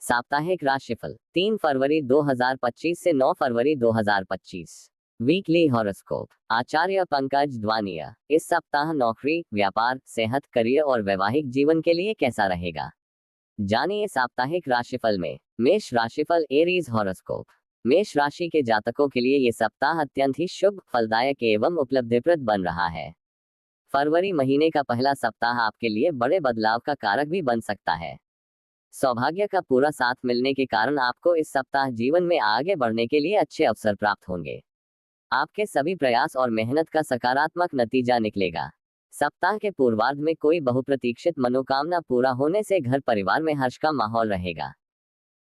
साप्ताहिक राशिफल 3 फरवरी 2025 से 9 फरवरी 2025। वीकली हॉरोस्कोप आचार्य पंकज द्वानिया। इस सप्ताह नौकरी, व्यापार, सेहत, करियर और वैवाहिक जीवन के लिए कैसा रहेगा, जानिए साप्ताहिक राशिफल में। मेष राशिफल एरीज हॉरोस्कोप। मेष राशि के जातकों के लिए ये सप्ताह अत्यंत ही शुभ, फलदायक एवं उपलब्धिप्रद बन रहा है। फरवरी महीने का पहला सप्ताह आपके लिए बड़े बदलाव का कारक भी बन सकता है। सौभाग्य का पूरा साथ मिलने के कारण आपको इस सप्ताह जीवन में आगे बढ़ने के लिए अच्छे अवसर प्राप्त होंगे। आपके सभी प्रयास और मेहनत का सकारात्मक नतीजा निकलेगा। सप्ताह के पूर्वार्ध में कोई बहुप्रतीक्षित मनोकामना पूरा होने से घर परिवार में हर्ष का माहौल रहेगा।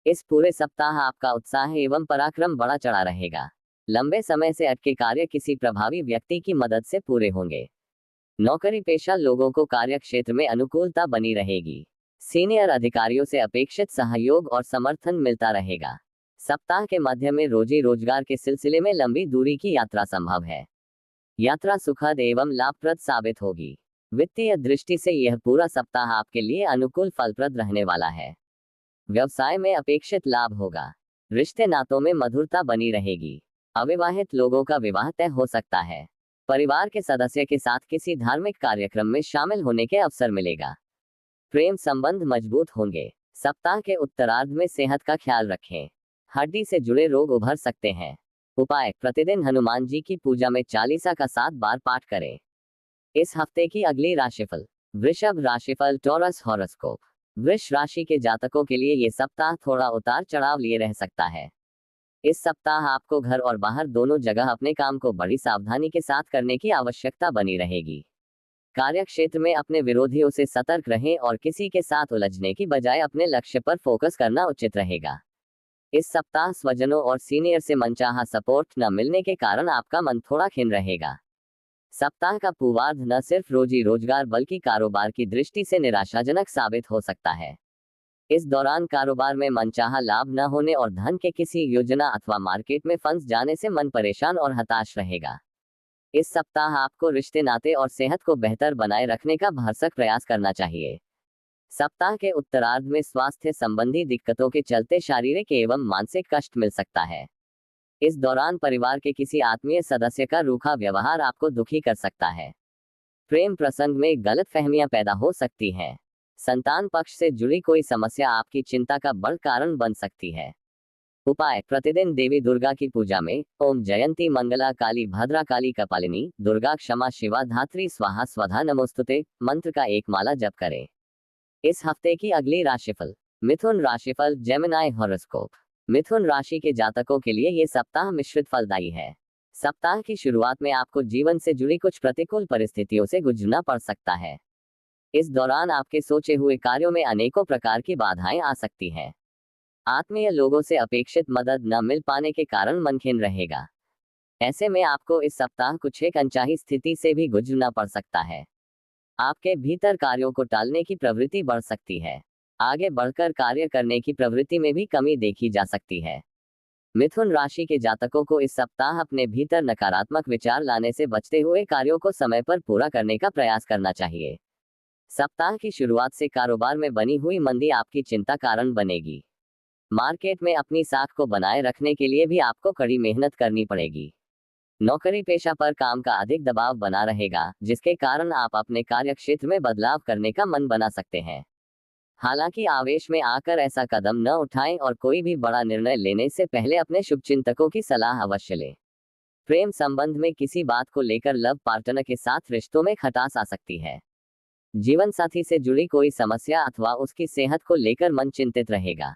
इस पूरे सप्ताह आपका उत्साह एवं पराक्रम बढ़ा चढ़ा रहेगा। लंबे समय से अटके कार्य किसी प्रभावी व्यक्ति की मदद से पूरे होंगे। नौकरी पेशा लोगों को कार्यक्षेत्र में अनुकूलता बनी रहेगी। सीनियर अधिकारियों से अपेक्षित सहयोग और समर्थन मिलता रहेगा। सप्ताह के मध्य में रोजी रोजगार के सिलसिले में लंबी दूरी की यात्रा संभव है। यात्रा सुखद एवं लाभप्रद साबित होगी। वित्तीय दृष्टि से यह पूरा सप्ताह आपके लिए अनुकूल फलप्रद रहने वाला है। व्यवसाय में अपेक्षित लाभ होगा। रिश्ते नातों में मधुरता बनी रहेगी। अविवाहित लोगों का विवाह तय हो सकता है। परिवार के सदस्य के साथ किसी धार्मिक कार्यक्रम में शामिल होने के अवसर मिलेगा। प्रेम संबंध मजबूत होंगे। सप्ताह के उत्तरार्ध में सेहत का ख्याल रखें। हड्डी से जुड़े रोग उभर सकते हैं। उपाय: प्रतिदिन हनुमान जी की पूजा में चालीसा का 7 बार पाठ करें। इस हफ्ते की अगली राशिफल। वृषभ राशिफल टॉरस हॉरोस्कोप। वृष राशि के जातकों के लिए ये सप्ताह थोड़ा उतार चढ़ाव लिए रह सकता है। इस सप्ताह आपको घर और बाहर दोनों जगह अपने काम को बड़ी सावधानी के साथ करने की आवश्यकता बनी रहेगी। कार्यक्षेत्र में अपने विरोधियों से सतर्क रहें और किसी के साथ उलझने की बजाय अपने लक्ष्य पर फोकस करना उचित रहेगा। इस सप्ताह स्वजनों और सीनियर से मनचाहा सपोर्ट न मिलने के कारण आपका मन थोड़ा खिन्न रहेगा। सप्ताह का पूर्वार्ध न सिर्फ रोजी रोजगार बल्कि कारोबार की दृष्टि से निराशाजनक साबित हो सकता है। इस दौरान कारोबार में मनचाहा लाभ न होने और धन के किसी योजना अथवा मार्केट में फंस जाने से मन परेशान और हताश रहेगा। इस सप्ताह आपको रिश्ते नाते और सेहत को बेहतर बनाए रखने का भरसक प्रयास करना चाहिए। सप्ताह के उत्तरार्ध में स्वास्थ्य संबंधी दिक्कतों के चलते शारीरिक एवं मानसिक कष्ट मिल सकता है। इस दौरान परिवार के किसी आत्मीय सदस्य का रूखा व्यवहार आपको दुखी कर सकता है। प्रेम प्रसंग में गलतफहमियां पैदा हो सकती हैं। संतान पक्ष से जुड़ी कोई समस्या आपकी चिंता का बड़ कारण बन सकती है। उपाय: प्रतिदिन देवी दुर्गा की पूजा में ओम जयंती मंगला काली भद्रा काली कपालिनी दुर्गा क्षमा शिवा धात्री स्वाहा स्वधा नमोस्तुते मंत्र का एक माला जप करें। इस हफ्ते की अगली राशिफल। मिथुन राशिफल जेमिनी हॉरोस्कोप। मिथुन राशि के जातकों के लिए ये सप्ताह मिश्रित फलदायी है। सप्ताह की शुरुआत में आपको जीवन से जुड़ी कुछ प्रतिकूल परिस्थितियों से गुजरना पड़ सकता है। इस दौरान आपके सोचे हुए कार्यों में अनेकों प्रकार की बाधाएं आ सकती हैं। आत्मीय लोगों से अपेक्षित मदद न मिल पाने के कारण मन खिन्न रहेगा। ऐसे में आपको इस सप्ताह कुछ एक अनचाही स्थिति से भी गुजरना पड़ सकता है। आपके भीतर कार्यों को टालने की प्रवृत्ति बढ़ सकती है। आगे बढ़कर कार्य करने की प्रवृत्ति में भी कमी देखी जा सकती है। मिथुन राशि के जातकों को इस सप्ताह अपने भीतर नकारात्मक विचार लाने से बचते हुए कार्यों को समय पर पूरा करने का प्रयास करना चाहिए। सप्ताह की शुरुआत से कारोबार में बनी हुई मंदी आपकी चिंता कारण बनेगी। मार्केट में अपनी साख को बनाए रखने के लिए भी आपको कड़ी मेहनत करनी पड़ेगी। नौकरी पेशा पर काम का अधिक दबाव बना रहेगा, जिसके कारण आप अपने कार्यक्षेत्र में बदलाव करने का मन बना सकते हैं। हालांकि आवेश में आकर ऐसा कदम न उठाएं और कोई भी बड़ा निर्णय लेने से पहले अपने शुभचिंतकों की सलाह अवश्य लें। प्रेम संबंध में किसी बात को लेकर लव पार्टनर के साथ रिश्तों में खटास आ सकती है। जीवन साथी से जुड़ी कोई समस्या अथवा उसकी सेहत को लेकर मन चिंतित रहेगा।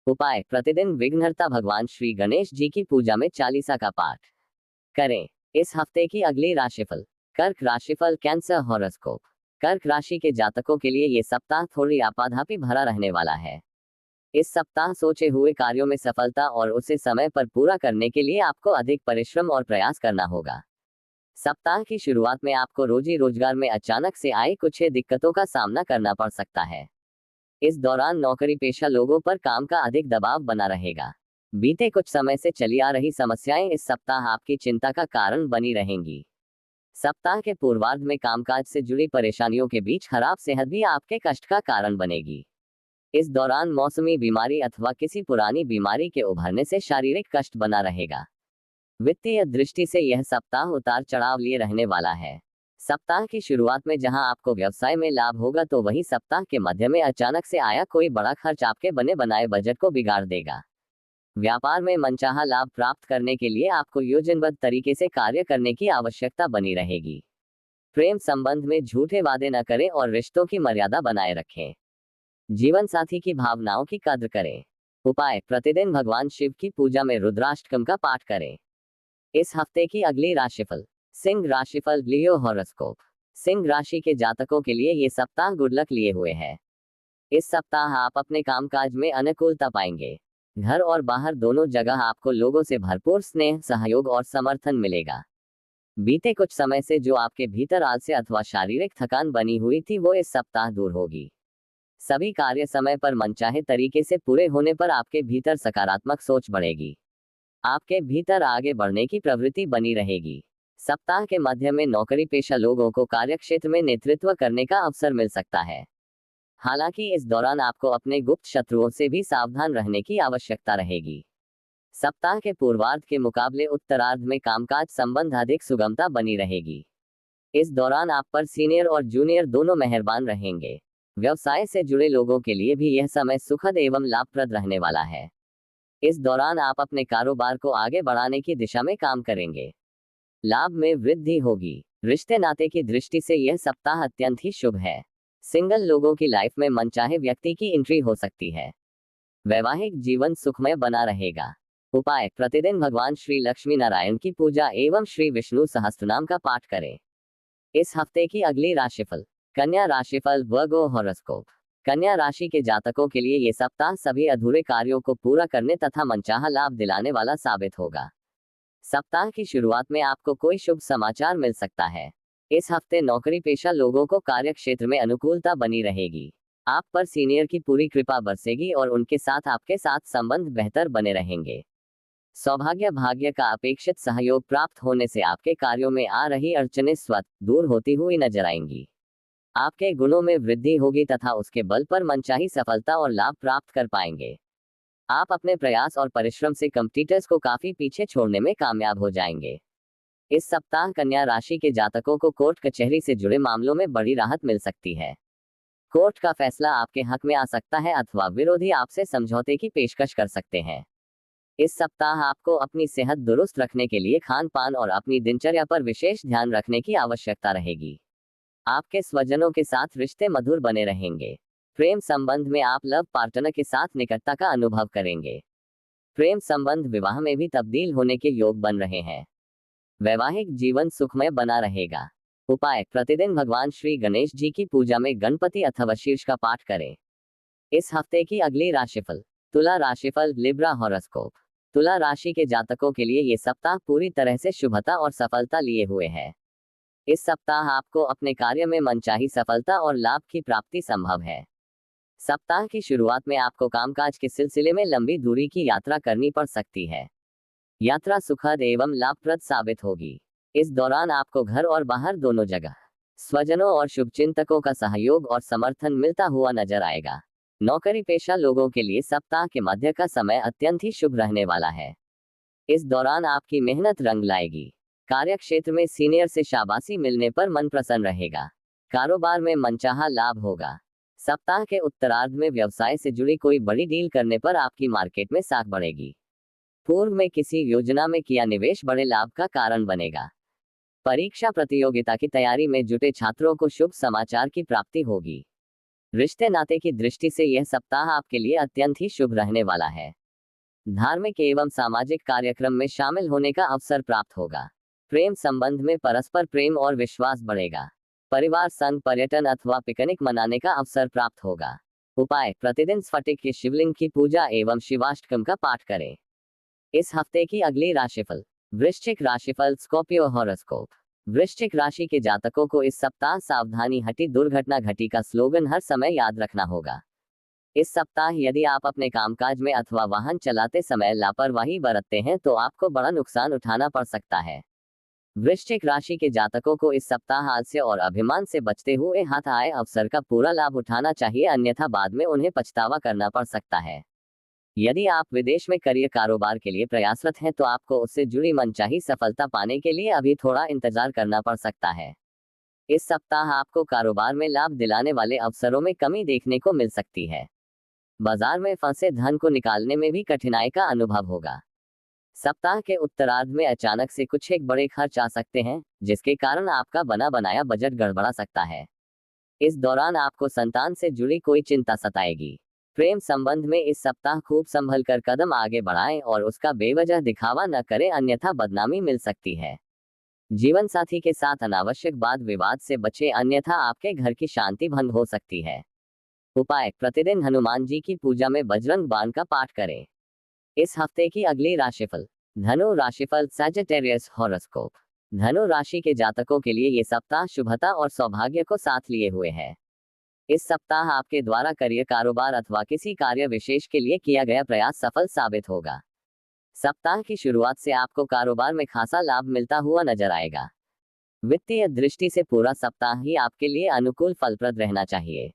उपाय: प्रतिदिन विघ्नहर्ता भगवान श्री गणेश जी की पूजा में चालीसा का पाठ करें। इस हफ्ते की अगली राशिफल। कर्क राशिफल कैंसर हॉरोस्कोप। कर्क राशि के जातकों के लिए ये सप्ताह थोड़ी आपाधापी भरा रहने वाला है। इस सप्ताह सोचे हुए कार्यों में सफलता और उसे समय पर पूरा करने के लिए आपको अधिक परिश्रम और प्रयास करना होगा। सप्ताह की शुरुआत में आपको रोजी रोजगार में अचानक से आई कुछ दिक्कतों का सामना करना पड़ सकता है। इस दौरान नौकरी पेशा लोगों पर काम का अधिक दबाव बना रहेगा। बीते कुछ समय से चली आ रही समस्याएं इस सप्ताह आपकी चिंता का कारण बनी रहेंगी। सप्ताह के पूर्वार्ध में कामकाज से जुड़ी परेशानियों के बीच खराब सेहत भी आपके कष्ट का कारण बनेगी। इस दौरान मौसमी बीमारी अथवा किसी पुरानी बीमारी के उभरने से शारीरिक कष्ट बना रहेगा। वित्तीय दृष्टि से यह सप्ताह उतार चढ़ाव लिए रहने वाला है। सप्ताह की शुरुआत में जहां आपको व्यवसाय में लाभ होगा, तो वहीं सप्ताह के मध्य में अचानक से आया कोई बड़ा खर्च आपके बने बनाए बजट को बिगाड़ देगा। व्यापार में मनचाहा लाभ प्राप्त करने के लिए आपको योजनाबद्ध तरीके से कार्य करने की आवश्यकता बनी रहेगी। प्रेम संबंध में झूठे वादे न करें और रिश्तों की मर्यादा बनाए रखें। जीवन साथी की भावनाओं की कद्र करें। उपाय: प्रतिदिन भगवान शिव की पूजा में रुद्राष्टकम का पाठ करें। इस हफ्ते की अगली राशिफल। सिंह राशिफल, लियो हॉरोस्कोप। सिंह राशि के जातकों के लिए ये सप्ताह गुड लक लिए हुए है। इस सप्ताह आप अपने कामकाज में अनुकूलता पाएंगे। घर और बाहर दोनों जगह आपको लोगों से भरपूर स्नेह, सहयोग और समर्थन मिलेगा। बीते कुछ समय से जो आपके भीतर आलस्य अथवा शारीरिक थकान बनी हुई थी, वो इस सप्ताह दूर होगी। सभी कार्य समय पर मनचाहे तरीके से पूरे होने पर आपके भीतर सकारात्मक सोच बढ़ेगी। आपके भीतर आगे बढ़ने की प्रवृत्ति बनी रहेगी। सप्ताह के मध्य में नौकरी पेशा लोगों को कार्यक्षेत्र में नेतृत्व करने का अवसर मिल सकता है। हालांकि इस दौरान आपको अपने गुप्त शत्रुओं से भी सावधान रहने की आवश्यकता रहेगी। सप्ताह के पूर्वार्ध के मुकाबले उत्तरार्ध में कामकाज संबंध अधिक सुगमता बनी रहेगी। इस दौरान आप पर सीनियर और जूनियर दोनों मेहरबान रहेंगे। व्यवसाय से जुड़े लोगों के लिए भी यह समय सुखद एवं लाभप्रद रहने वाला है। इस दौरान आप अपने कारोबार को आगे बढ़ाने की दिशा में काम करेंगे। लाभ में वृद्धि होगी। रिश्ते नाते की दृष्टि से यह सप्ताह अत्यंत ही शुभ है। सिंगल लोगों की लाइफ में मनचाहे व्यक्ति की एंट्री हो सकती है। वैवाहिक जीवन सुखमय बना रहेगा। उपाय: प्रतिदिन भगवान श्री लक्ष्मी नारायण की पूजा एवं श्री विष्णु सहस्त्रनाम का पाठ करें। इस हफ्ते की अगली राशिफल। कन्या राशिफल, वर्गो हॉरोस्कोप। कन्या राशि के जातकों के लिए ये सप्ताह सभी अधूरे कार्यों को पूरा करने तथा मनचाहा लाभ दिलाने वाला साबित होगा। सप्ताह की शुरुआत में आपको कोई शुभ समाचार मिल सकता है। इस हफ्ते नौकरी पेशा लोगों को कार्य क्षेत्र में अनुकूलता बनी रहेगी। आप पर सीनियर की पूरी कृपा बरसेगी और उनके साथ आपके साथ संबंध बेहतर बने रहेंगे। सौभाग्य भाग्य का अपेक्षित सहयोग प्राप्त होने से आपके कार्यों में आ रही अड़चनें स्वतः दूर होती हुई नजर आएंगी। आपके गुणों में वृद्धि होगी तथा उसके बल पर मनचाही सफलता और लाभ प्राप्त कर पाएंगे। आप अपने प्रयास और परिश्रम से कॉम्पिटिटर्स को काफी पीछे छोड़ने में कामयाब हो जाएंगे। इस सप्ताह कन्या राशि के जातकों को कोर्ट कचहरी से जुड़े मामलों में बड़ी राहत मिल सकती है। कोर्ट का फैसला आपके हक में आ सकता है अथवा विरोधी आपसे समझौते की पेशकश कर सकते हैं। इस सप्ताह आपको अपनी सेहत दुरुस्त रखने के लिए खान पान और अपनी दिनचर्या पर विशेष ध्यान रखने की आवश्यकता रहेगी। आपके स्वजनों के साथ रिश्ते मधुर बने रहेंगे। प्रेम संबंध में आप लव पार्टनर के साथ निकटता का अनुभव करेंगे। प्रेम संबंध विवाह में भी तब्दील होने के योग बन रहे हैं। वैवाहिक जीवन सुखमय बना रहेगा। उपाय: प्रतिदिन भगवान श्री गणेश जी की पूजा में गणपति अथवा शीर्ष का पाठ करें। इस हफ्ते की अगली राशिफल। तुला राशिफल, लिब्रा हॉरोस्कोप। तुला राशि के जातकों के लिए ये सप्ताह पूरी तरह से शुभता और सफलता लिए हुए है। इस सप्ताह आपको अपने कार्य में मनचाही सफलता और लाभ की प्राप्ति संभव है। सप्ताह की शुरुआत में आपको कामकाज के सिलसिले में लंबी दूरी की यात्रा करनी पड़ सकती है। यात्रा सुखद एवं लाभप्रद साबित होगी। इस दौरान आपको घर और बाहर दोनों जगह स्वजनों और शुभचिंतकों का सहयोग और समर्थन मिलता हुआ नजर आएगा। नौकरी पेशा लोगों के लिए सप्ताह के मध्य का समय अत्यंत ही शुभ रहने वाला है। इस दौरान आपकी मेहनत रंग लाएगी। कार्य क्षेत्र में सीनियर से शाबाशी मिलने पर मन प्रसन्न रहेगा। कारोबार में मनचाहा लाभ होगा। सप्ताह के उत्तरार्ध में व्यवसाय से जुड़ी कोई बड़ी डील करने पर आपकी मार्केट में साख बढ़ेगी। पूर्व में किसी योजना में किया निवेश बड़े लाभ का कारण बनेगा। परीक्षा प्रतियोगिता की तैयारी में जुटे छात्रों को शुभ समाचार की प्राप्ति होगी। रिश्ते नाते की दृष्टि से यह सप्ताह आपके लिए अत्यंत ही शुभ रहने वाला है। धार्मिक एवं सामाजिक कार्यक्रम में शामिल होने का अवसर प्राप्त होगा। प्रेम संबंध में परस्पर प्रेम और विश्वास बढ़ेगा। परिवार संग पर्यटन अथवा पिकनिक मनाने का अवसर प्राप्त होगा। उपाय: प्रतिदिन स्फटिक के शिवलिंग की पूजा एवं शिवाष्टकम का पाठ करें। इस हफ्ते की अगली राशिफल। वृश्चिक राशिफल, स्कॉर्पियो हॉरोस्कोप। वृश्चिक राशि के जातकों को इस सप्ताह सावधानी हटी दुर्घटना घटी का स्लोगन हर समय याद रखना होगा। इस सप्ताह यदि आप अपने कामकाज में अथवा वाहन चलाते समय लापरवाही बरतते हैं तो आपको बड़ा नुकसान उठाना पड़ सकता है। वृश्चिक राशि के जातकों को इस सप्ताह हास्य और अभिमान से बचते हुए हाथ आए अवसर का पूरा लाभ उठाना चाहिए, अन्यथा बाद में उन्हें पछतावा करना पड़ सकता है। यदि आप विदेश में करियर कारोबार के लिए प्रयासरत हैं तो आपको उससे जुड़ी मनचाही सफलता पाने के लिए अभी थोड़ा इंतजार करना पड़ सकता है। इस सप्ताह आपको कारोबार में लाभ दिलाने वाले अवसरों में कमी देखने को मिल सकती है। बाजार में फंसे धन को निकालने में भी कठिनाई का अनुभव होगा। सप्ताह के उत्तरार्ध में अचानक से कुछ एक बड़े खर्च आ सकते हैं, जिसके कारण आपका बना बनाया बजट गड़बड़ा सकता है। इस दौरान आपको संतान से जुड़ी कोई चिंता सताएगी। प्रेम संबंध में इस सप्ताह खूब संभल कर कदम आगे बढ़ाएं और उसका बेवजह दिखावा न करें, अन्यथा बदनामी मिल सकती है। जीवन साथी के साथ अनावश्यक वाद विवाद से बचें, अन्यथा आपके घर की शांति भंग हो सकती है। उपाय: प्रतिदिन हनुमान जी की पूजा में बजरंग बाण का पाठ करें। इस हफ्ते की अगली राशिफल। धनु राशिफल, सैजिटेरियस हॉरोस्कोप। धनु राशि के जातकों के लिए ये सप्ताह शुभता और सौभाग्य को साथ लिए हुए है। इस सप्ताह आपके द्वारा करियर, कारोबार अथवा किसी कार्य विशेष के लिए किया गया प्रयास सफल साबित होगा। सप्ताह की शुरुआत से आपको कारोबार में खासा लाभ मिलता हुआ नजर आएगा। वित्तीय दृष्टि से पूरा सप्ताह ही आपके लिए अनुकूल फलप्रद रहना चाहिए।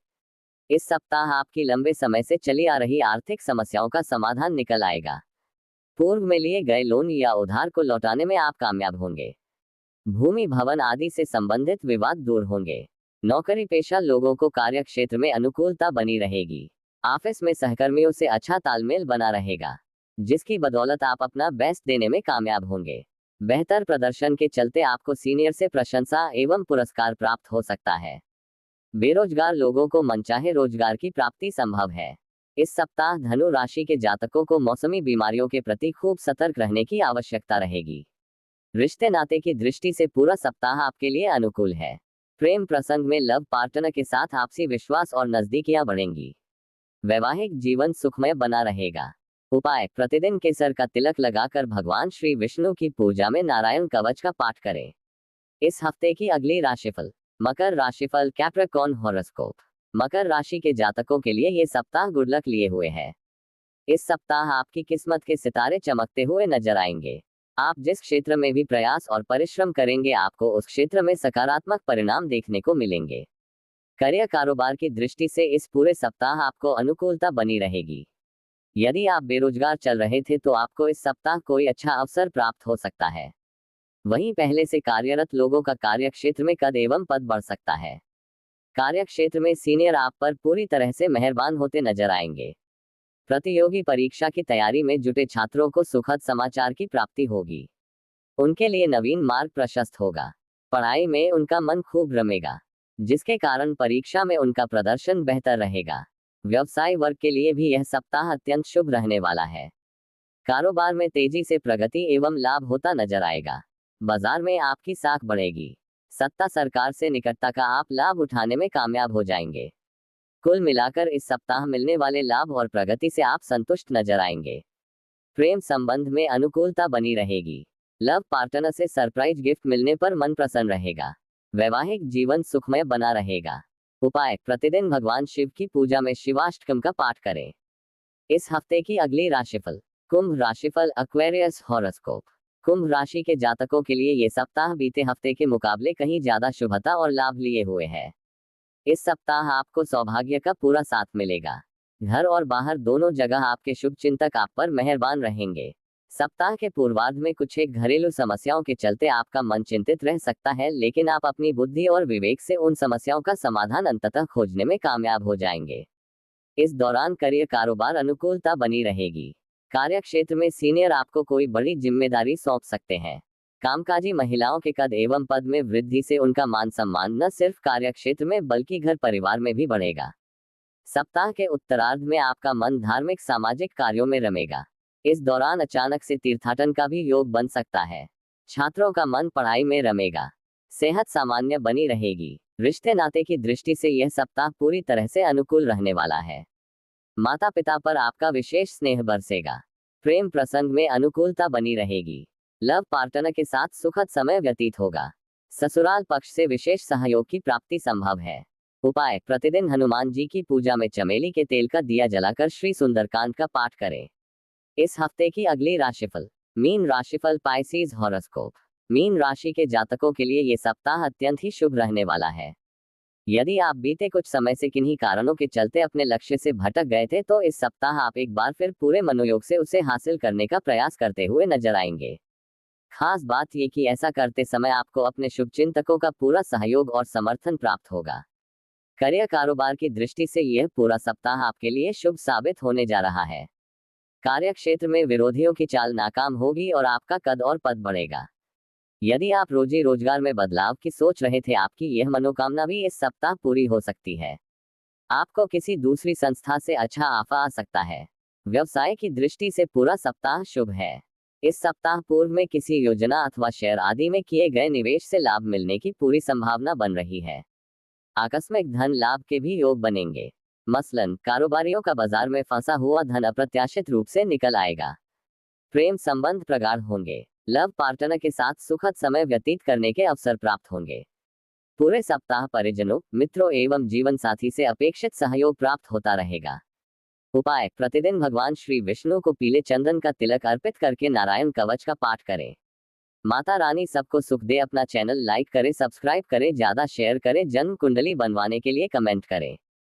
इस सप्ताह आपकी लंबे समय से चली आ रही आर्थिक समस्याओं का समाधान निकल आएगा। पूर्व में लिए गए लोन या उधार को लौटाने में आप कामयाब होंगे। भूमि, भवन आदि से संबंधित विवाद दूर होंगे। नौकरी पेशा लोगों को कार्य क्षेत्र में अनुकूलता बनी रहेगी। ऑफिस में सहकर्मियों से अच्छा तालमेल बना रहेगा, जिसकी बदौलत आप अपना बेस्ट देने में कामयाब होंगे। बेहतर प्रदर्शन के चलते आपको सीनियर से प्रशंसा एवं पुरस्कार प्राप्त हो सकता है। बेरोजगार लोगों को मनचाहे रोजगार की प्राप्ति संभव है। इस सप्ताह धनु राशि के जातकों को मौसमी बीमारियों के प्रति खूब सतर्क रहने की आवश्यकता रहेगी। रिश्ते नाते की दृष्टि से पूरा सप्ताह आपके लिए अनुकूल है। प्रेम प्रसंग में लव पार्टनर के साथ आपसी विश्वास और नजदीकियां बढ़ेंगी। वैवाहिक जीवन सुखमय बना रहेगा। उपाय: प्रतिदिन केसर का तिलक लगाकर भगवान श्री विष्णु की पूजा में नारायण कवच का पाठ करें। इस हफ्ते की अगली राशिफल। मकर राशिफल, कैप्रिकॉर्न हॉरोस्कोप। मकर राशि के जातकों के लिए ये सप्ताह गुड लक लिए हुए है। इस सप्ताह आपकी किस्मत के सितारे चमकते हुए नजर आएंगे। आप जिस क्षेत्र में भी प्रयास और परिश्रम करेंगे, आपको उस क्षेत्र में सकारात्मक परिणाम देखने को मिलेंगे। करियर, कारोबार की दृष्टि से इस पूरे सप्ताह आपको अनुकूलता बनी रहेगी। यदि आप बेरोजगार चल रहे थे तो आपको इस सप्ताह कोई अच्छा अवसर प्राप्त हो सकता है। वहीं पहले से कार्यरत लोगों का कार्य क्षेत्र में कद एवं पद बढ़ सकता है। कार्य क्षेत्र में सीनियर आप पर पूरी तरह से मेहरबान होते नजर आएंगे। प्रतियोगी परीक्षा की तैयारी में जुटे छात्रों को सुखद समाचार की प्राप्ति होगी। उनके लिए नवीन मार्ग प्रशस्त होगा। पढ़ाई में उनका मन खूब रमेगा, जिसके कारण परीक्षा में उनका प्रदर्शन बेहतर रहेगा। व्यवसाय वर्ग के लिए भी यह सप्ताह अत्यंत शुभ रहने वाला है। कारोबार में तेजी से प्रगति एवं लाभ होता नजर आएगा। बाजार में आपकी साख बढ़ेगी। सत्ता, सरकार से निकटता का आप लाभ उठाने में कामयाब हो जाएंगे। कुल मिलाकर इस सप्ताह मिलने वाले लाभ और प्रगति से आप संतुष्ट नजर आएंगे। प्रेम संबंध में अनुकूलता बनी रहेगी। लव पार्टनर से सरप्राइज गिफ्ट मिलने पर मन प्रसन्न रहेगा। वैवाहिक जीवन सुखमय बना रहेगा। उपाय: प्रतिदिन भगवान शिव की पूजा में शिवाष्टकम का पाठ करें। इस हफ्ते की अगली राशिफल। कुंभ राशिफल, एक्वेरियस हॉरोस्कोप। कुंभ राशि के जातकों के लिए ये सप्ताह बीते हफ्ते के मुकाबले कहीं ज्यादा शुभता और लाभ लिए हुए है। इस सप्ताह आपको सौभाग्य का पूरा साथ मिलेगा। घर और बाहर दोनों जगह आपके शुभ चिंतक आप पर मेहरबान रहेंगे। सप्ताह के पूर्वार्ध में कुछ एक घरेलू समस्याओं के चलते आपका मन चिंतित रह सकता है, लेकिन आप अपनी बुद्धि और विवेक से उन समस्याओं का समाधान अंततः खोजने में कामयाब हो जाएंगे। इस दौरान करियर, कारोबार अनुकूलता बनी रहेगी। कार्य क्षेत्र में सीनियर आपको कोई बड़ी जिम्मेदारी सौंप सकते हैं। कामकाजी महिलाओं के कद एवं पद में वृद्धि से उनका मान सम्मान न सिर्फ कार्य क्षेत्र में बल्कि घर परिवार में भी बढ़ेगा। सप्ताह के उत्तरार्ध में आपका मन धार्मिक, सामाजिक कार्यों में रमेगा। इस दौरान अचानक से तीर्थाटन का भी योग बन सकता है। छात्रों का मन पढ़ाई में रमेगा। सेहत सामान्य बनी रहेगी। रिश्ते नाते की दृष्टि से यह सप्ताह पूरी तरह से अनुकूल रहने वाला है। माता पिता पर आपका विशेष स्नेह बरसेगा। प्रेम प्रसंग में अनुकूलता बनी रहेगी। लव पार्टनर के साथ सुखद समय व्यतीत होगा। ससुराल पक्ष से विशेष सहयोग की प्राप्ति संभव है। उपाय: प्रतिदिन हनुमान जी की पूजा में चमेली के तेल का दिया जलाकर श्री सुंदरकांड का पाठ करें। इस हफ्ते की अगली राशिफल। मीन राशिफल, पाइसेस हॉरोस्कोप। मीन राशि के जातकों के लिए ये सप्ताह अत्यंत ही शुभ रहने वाला है। यदि आप बीते कुछ समय से किन्हीं कारणों के चलते अपने लक्ष्य से भटक गए थे तो इस सप्ताह आप एक बार फिर पूरे मनोयोग से उसे हासिल करने का प्रयास करते हुए नजर आएंगे। खास बात ये कि ऐसा करते समय आपको अपने शुभचिंतकों का पूरा सहयोग और समर्थन प्राप्त होगा। करियर कारोबार की दृष्टि से यह पूरा सप्ताह आपके लिए शुभ साबित होने जा रहा है। कार्य क्षेत्र में विरोधियों की चाल नाकाम होगी और आपका कद और पद बढ़ेगा। यदि आप रोजी रोजगार में बदलाव की सोच रहे थे, आपकी यह मनोकामना भी इस सप्ताह पूरी हो सकती है। आपको किसी दूसरी संस्था से अच्छा ऑफर आ सकता है। व्यवसाय की दृष्टि से पूरा सप्ताह शुभ है। इस सप्ताह पूर्व में किसी योजना अथवा शेयर आदि में किए गए निवेश से लाभ मिलने की पूरी संभावना बन रही है। आकस्मिक धन लाभ के भी योग बनेंगे। मसलन कारोबारियों का बाजार में फंसा हुआ धन अप्रत्याशित रूप से निकल आएगा। प्रेम संबंध प्रगाढ़ होंगे। लव पार्टनर के साथ सुखद समय व्यतीत करने के अवसर प्राप्त होंगे। पूरे सप्ताह परिजनों, मित्रों एवं जीवन साथी से अपेक्षित सहयोग प्राप्त होता रहेगा। उपाय: प्रतिदिन भगवान श्री विष्णु को पीले चंदन का तिलक अर्पित करके नारायण कवच का पाठ करें। माता रानी सबको सुख दे। अपना चैनल लाइक करें, सब्सक्राइब करें, ज्यादा शेयर करें, जन्म कुंडली बनवाने के लिए कमेंट करें।